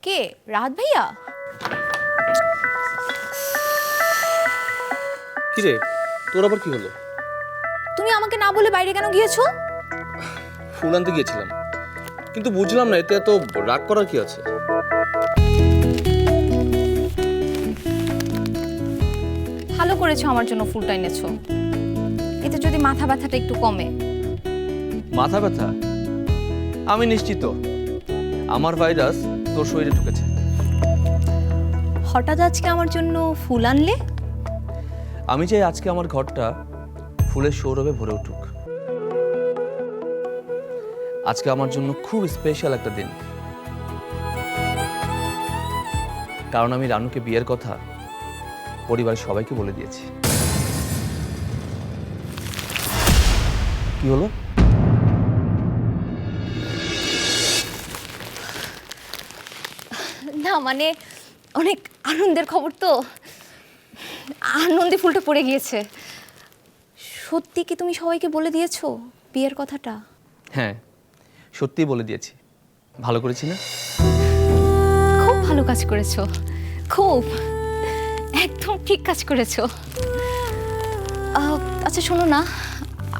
কে? রাহাত ভাইয়া? কি রে, তোর আবার কি হলো? তুমি আমাকে না বলে বাইরে কেন গিয়েছো? ফুল আনতে গিয়েছিলাম, কিন্তু বুঝলাম না এতে এত রাগ করার কি আছে। ভালো করেছো আমার জন্য ফুলটা এনেছো, এতে যদি মাথা ব্যথাটা একটু কমে। মাথা ব্যথা? আমি নিশ্চিত আমার ভাইরাস তোর শরীরে ঢুকেছে। হঠাৎ আজকে আমার জন্য ফুল আনলে? আমি চাই আজকে আমার ঘরটা ফুলের সৌরভে ভরে উঠুক। আজকে আমার জন্য খুব স্পেশাল একটা দিন, কারণ আমি রানুকে বিয়ের কথা পরিবারের সবাইকে বলে দিয়েছি। কি হলো? না মানে অনেক আনন্দের খবর তো, আনন্দে ফুলটা পড়ে গিয়েছে। সত্যি কি তুমি সবাইকে বলে দিয়েছো বিয়ের কথাটা? হ্যাঁ, সত্যিই বলে দিয়েছি। ভালো করেছি না? খুব ভালো কাজ করেছো, খুব, একদম ঠিক কাজ করেছো। আচ্ছা শোনো না,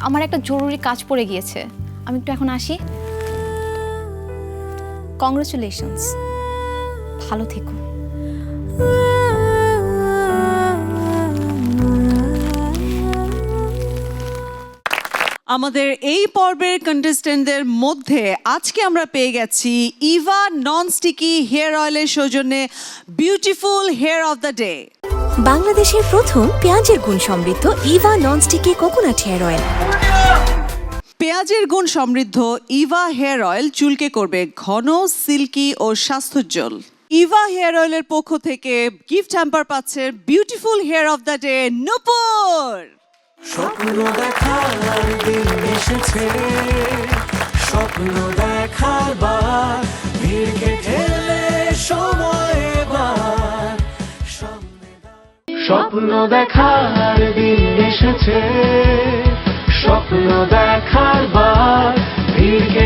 আমার একটা জরুরি কাজ পড়ে গিয়েছে, আমি একটু এখন আসি। কংগ্রেচুলেশনস, ভালো থেকো। আমাদের এই পর্বের কন্টেস্টেন্টদের মধ্যে আজকে আমরা পেয়ে গেছি ইভা নন স্টিকি হেয়ার অয়েলের সৌজন্যে beautiful hair of the day. বাংলাদেশের প্রথম পেঁয়াজের গুণ সমৃদ্ধ Eva nonsticky coconut hair oil. পেঁয়াজের গুণ সমৃদ্ধ ইভা হেয়ার অয়েল চুলকে করবে ঘন, সিল্কি ও স্বাস্থ্যোজ্জ্বল। ইভা হেয়ার অয়েলের পক্ষ থেকে গিফট হ্যাম্পার পাচ্ছে beautiful hair of the day Nupur. স্বপ্ন দেখার দিন এসেছে, স্বপ্ন দেখার বার, ভিড়কে ঠেলে সময় এবার স্বপ্ন দেখার দিন এসেছে, স্বপ্ন দেখার বার, ভিড়কে